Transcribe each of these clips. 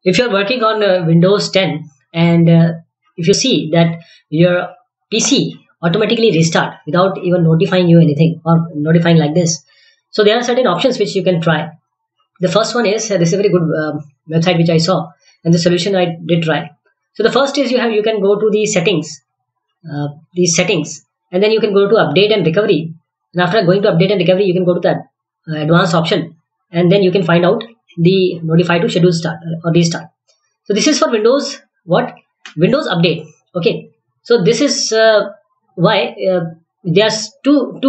If you're working on Windows 10 and if you see that your PC automatically restart without even notifying you anything or notifying like this, so there are certain options which you can try. The first one is this is a very good website which I saw, and the solution I did try. So the first is you can go to the these settings, and then you can go to update and recovery. And after going to update and recovery, you can go to the advanced option, and then you can find out the notify to schedule start or restart. So this is for Windows what Windows update. Okay, so this is why there's two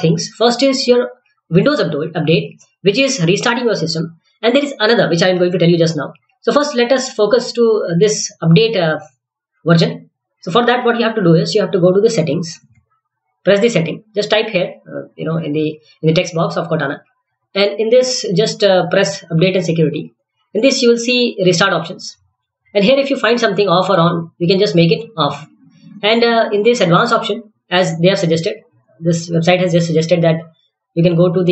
things. First is your Windows update, which is restarting your system, and there is another which I am going to tell you just now. So first, let us focus to this update version. So for that, what you have to do is you have to go to the settings, press the setting, just type here, in the text box of Cortana, and in this just press update and security. In this you will see restart options, and here if you find something off or on, you can just make it off. And in this advanced option, as they have suggested, this website has just suggested that you can go to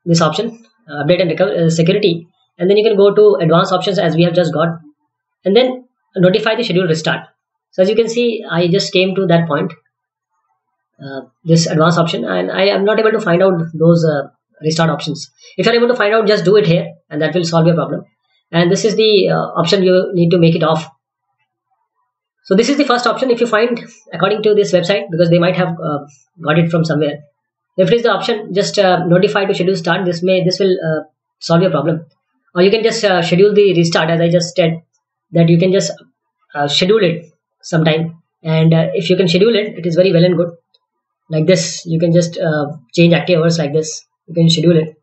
this option, update and recover, security, and then you can go to advanced options as we have just got, and then notify the schedule restart. So as you can see, I just came to that point, this advanced option, and I am not able to find out those restart options. If you are able to find out, just do it here, and that will solve your problem. And this is the option you need to make it off. So this is the first option. If you find, according to this website, because they might have got it from somewhere, if it is the option, just notify to schedule start. This will solve your problem. Or you can just schedule the restart, as I just said, that you can just schedule it sometime. And if you can schedule it, it is very well and good. Like this, you can just change active hours like this. You can schedule it.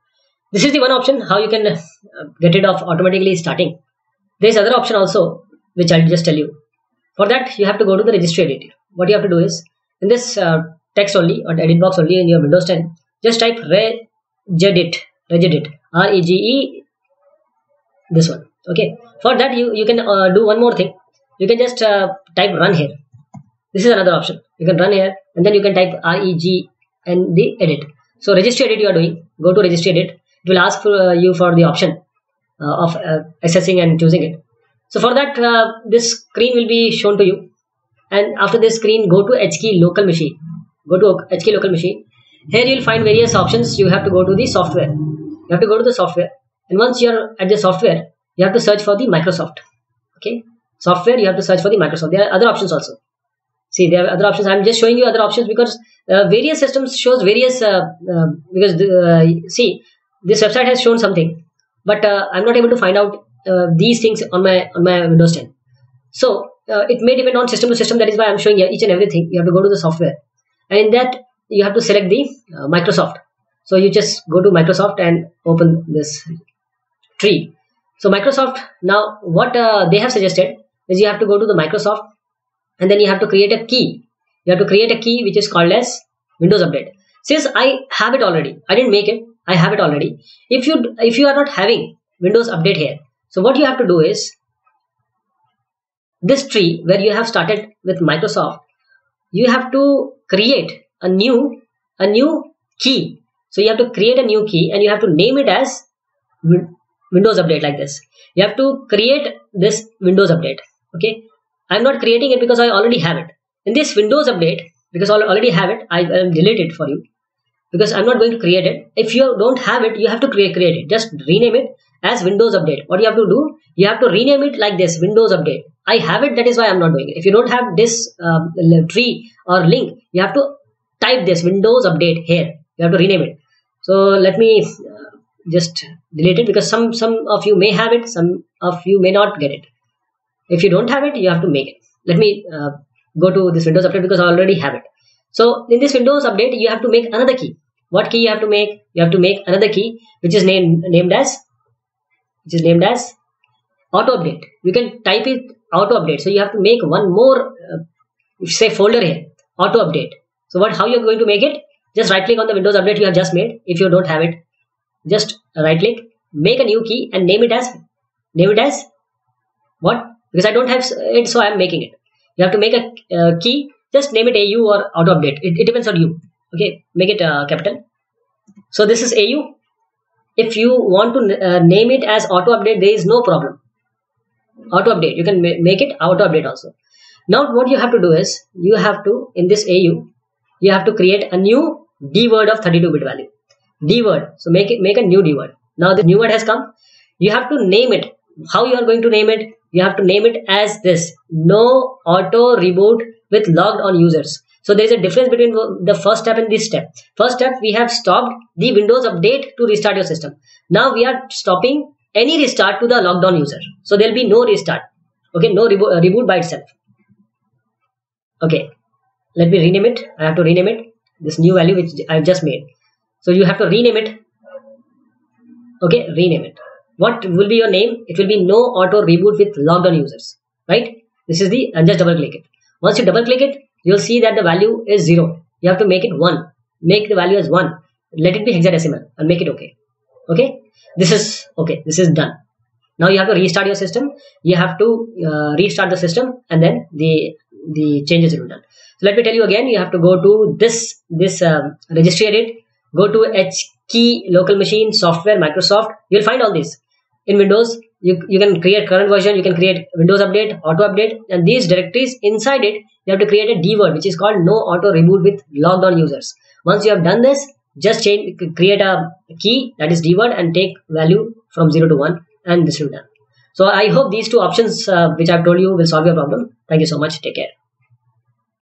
This is the one option how you can get rid of automatically starting. There is other option also, which I'll just tell you. For that, you have to go to the registry editor. What you have to do is, in this text only or edit box only in your Windows 10, just type regedit, REGE, this one. Okay. For that, you can do one more thing. You can just type run here. This is another option. You can run here, and then you can type REG and the edit. So registry edit you are doing. Go to registry edit. It will ask for you for the option of accessing and choosing it. So for that, this screen will be shown to you. And after this screen, go to HKey local machine. Go to HKey local machine. Here you will find various options. You have to go to the software. You have to go to the software. And once you are at the software, you have to search for the Microsoft. Okay. Software, you have to search for the Microsoft. There are other options also. See, there are other options. I'm just showing you other options because various systems shows various, see, this website has shown something, but I'm not able to find out these things on my Windows 10. So it may depend on system to system. That is why I'm showing you each and everything. You have to go to the software, and in that you have to select the Microsoft. So you just go to Microsoft and open this tree. So Microsoft, now what they have suggested is you have to go to the Microsoft, and then you have to create a key. You have to create a key which is called as Windows Update. Since I have it already, I didn't make it. I have it already. If you are not having Windows Update here, so what you have to do is this tree where you have started with Microsoft, you have to create a new key. So you have to create a new key and you have to name it as Windows Update like this. You have to create this Windows Update. Okay. I'm not creating it because I already have it. In this Windows Update, because I already have it, I will delete it for you because I'm not going to create it. If you don't have it, you have to create it. Just rename it as Windows Update. What you have to do, you have to rename it like this, Windows Update. I have it, that is why I'm not doing it. If you don't have this tree or link, you have to type this Windows Update here. You have to rename it. So let me just delete it because some of you may have it, some of you may not get it. If you don't have it, you have to make it. Let me go to this Windows Update because I already have it. So in this Windows Update, you have to make another key. What key you have to make? You have to make another key which is named as Auto Update. You can type it Auto Update. So you have to make one more say folder here, Auto Update. So how you're going to make it? Just right click on the Windows Update you have just made. If you don't have it, just right click, make a new key and name it as what? Because I don't have it, so I'm making it. You have to make a key, just name it AU or Auto Update. It depends on you. Okay, make it capital. So this is AU. If you want to name it as Auto Update, there is no problem. auto update. You can make it auto update also. Now what you have to do is, you have to, in this AU, you have to create a new D word of 32-bit value. D word. So make a new D word. Now the new word has come. You have to name it. How you are going to name it? You have to name it as this: no auto reboot with logged on users. So there is a difference between the first step and this step. First step, we have stopped the Windows update to restart your system. Now we are stopping any restart to the logged on user. So there will be no restart. Okay, no reboot by itself. Okay, let me rename it. I have to rename it. This new value which I've just made. So you have to rename it. Okay, rename it. What will be your name? It will be no auto reboot with logged on users. Right? This is the, and just double click it. Once you double click it, you'll see that the value is 0. You have to make it 1. Make the value as 1. Let it be hexadecimal and make it okay. Okay? This is okay. This is done. Now you have to restart your system. You have to restart the system, and then the changes will be done. So let me tell you again. You have to go to this registry edit. Go to HKey local machine software Microsoft. You'll find all this. In Windows, you can create current version. You can create Windows update, auto update, and these directories inside it. You have to create a D word which is called no auto reboot with logged on users. Once you have done this, just create a key, that is D word, and take value from 0 to 1, and this will be done. So I hope these two options which I've told you will solve your problem. Thank you so much. Take care.